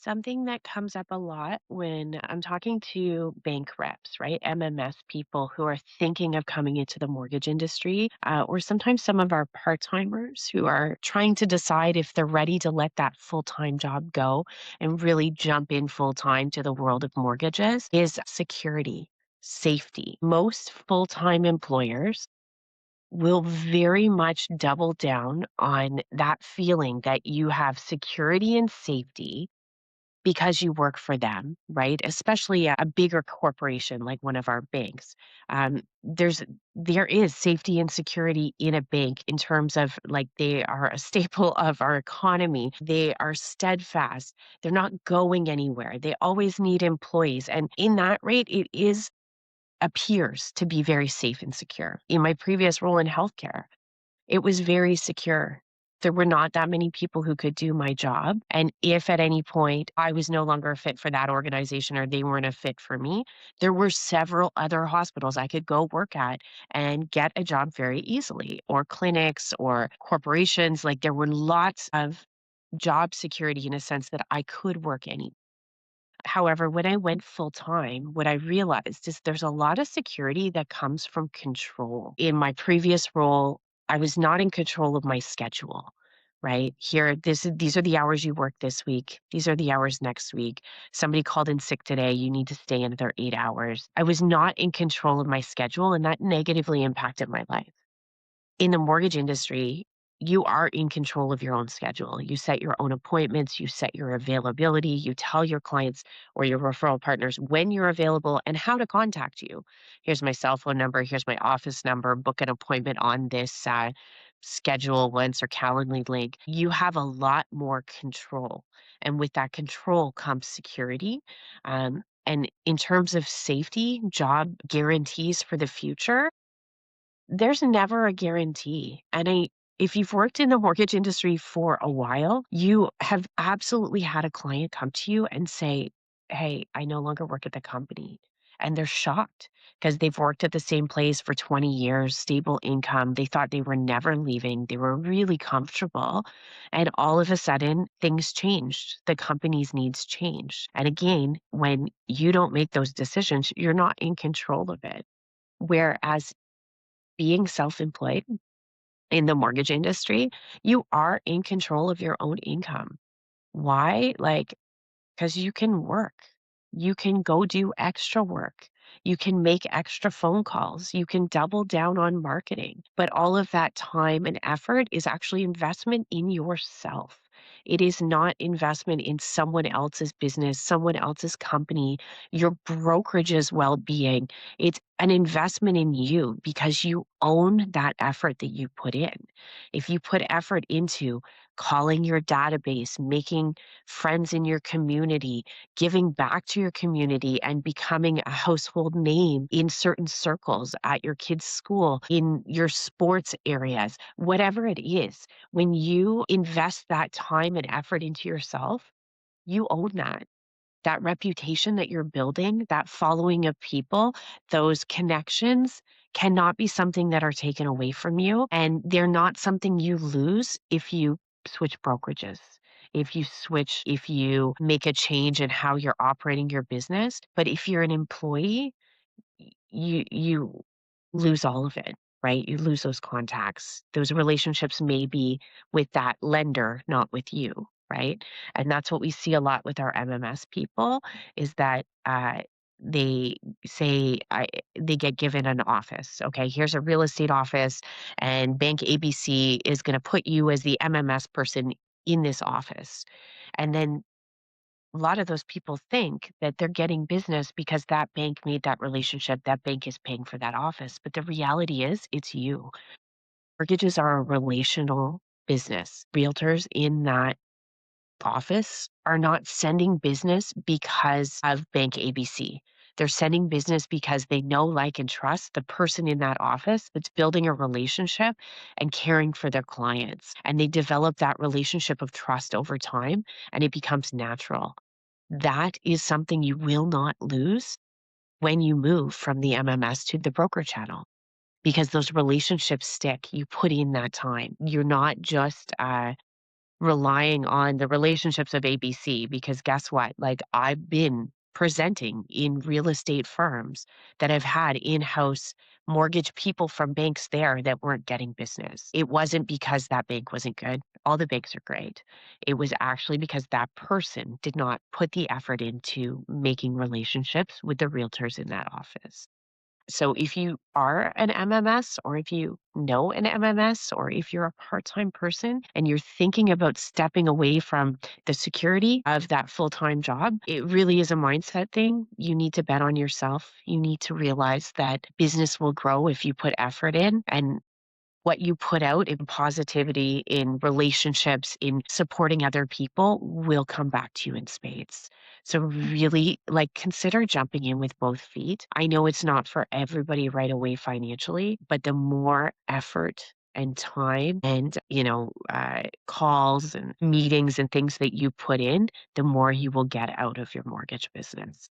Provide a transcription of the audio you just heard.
Something that comes up a lot when I'm talking to bank reps, right? MMS people who are thinking of coming into the mortgage industry, or sometimes some of our part timers who are trying to decide if they're ready to let that full time job go and really jump in full time to the world of mortgages is security, safety. Most full time employers will very much double down on that feeling that you have security and safety because you work for them, right? Especially a bigger corporation like one of our banks. There is safety and security in a bank in terms of like they are a staple of our economy. They are steadfast. They're not going anywhere. They always need employees. And in that rate, it is appears to be very safe and secure. In my previous role in healthcare, it was very secure. There were not that many people who could do my job, and if at any point I was no longer a fit for that organization or they weren't a fit for me, there were several other hospitals I could go work at and get a job very easily, or clinics or corporations. Like, there were lots of job security in a sense that I could work any. However, when I went full time, what I realized is there's a lot of security that comes from control. In my previous role, I was not in control of my schedule, right? These are the hours you work this week. These are the hours next week. Somebody called in sick today. You need to stay another 8 hours. I was not in control of my schedule, and that negatively impacted my life. In the mortgage industry, you are in control of your own schedule. You set your own appointments, you set your availability, you tell your clients or your referral partners when you're available and how to contact you. Here's my cell phone number, here's my office number, book an appointment on this schedule once or Calendly link. You have a lot more control. And with that control comes security. And in terms of safety, job guarantees for the future, there's never a guarantee, and if you've worked in the mortgage industry for a while, you have absolutely had a client come to you and say, "Hey, I no longer work at the company." And they're shocked because 'cause they've worked at the same place for 20 years, stable income, they thought they were never leaving, they were really comfortable, and all of a sudden, things changed, the company's needs changed, and again, when you don't make those decisions, you're not in control of it. Whereas being self-employed in the mortgage industry, you are in control of your own income. Why? Like, because you can work. You can go do extra work. You can make extra phone calls. You can double down on marketing. But all of that time and effort is actually investment in yourself. It is not investment in someone else's business, someone else's company, your brokerage's well being. It's an investment in you because you own that effort that you put in. If you put effort into calling your database, making friends in your community, giving back to your community and becoming a household name in certain circles at your kids' school, in your sports areas, whatever it is, when you invest that time and effort into yourself, you own that. That reputation that you're building, that following of people, those connections cannot be something that are taken away from you. And they're not something you lose if you switch brokerages, if you make a change in how you're operating your business. But if you're an employee, you lose all of it, right? You lose those contacts. Those relationships may be with that lender, not with you, right? And that's what we see a lot with our MMS people is that they say they get given an office. Okay, here's a real estate office, and Bank ABC is going to put you as the MMS person in this office. And then a lot of those people think that they're getting business because that bank made that relationship, that bank is paying for that office, but the reality is it's you. Mortgages are a relational business. Realtors in that office are not sending business because of Bank ABC. They're sending business because they know, like, and trust the person in that office that's building a relationship and caring for their clients. And they develop that relationship of trust over time, and it becomes natural. That is something you will not lose when you move from the MMS to the broker channel because those relationships stick. You put in that time. You're not just relying on the relationships of ABC because guess what? Like, I've been presenting in real estate firms that have had in-house mortgage people from banks there that weren't getting business. It wasn't because that bank wasn't good. All the banks are great. It was actually because that person did not put the effort into making relationships with the realtors in that office. So if you are an MMS or if you know an MMS or if you're a part-time person and you're thinking about stepping away from the security of that full-time job, it really is a mindset thing. You need to bet on yourself. You need to realize that business will grow if you put effort in, and what you put out in positivity, in relationships, in supporting other people will come back to you in spades. So really, like, consider jumping in with both feet. I know it's not for everybody right away financially, but the more effort and time and, calls and meetings and things that you put in, the more you will get out of your mortgage business.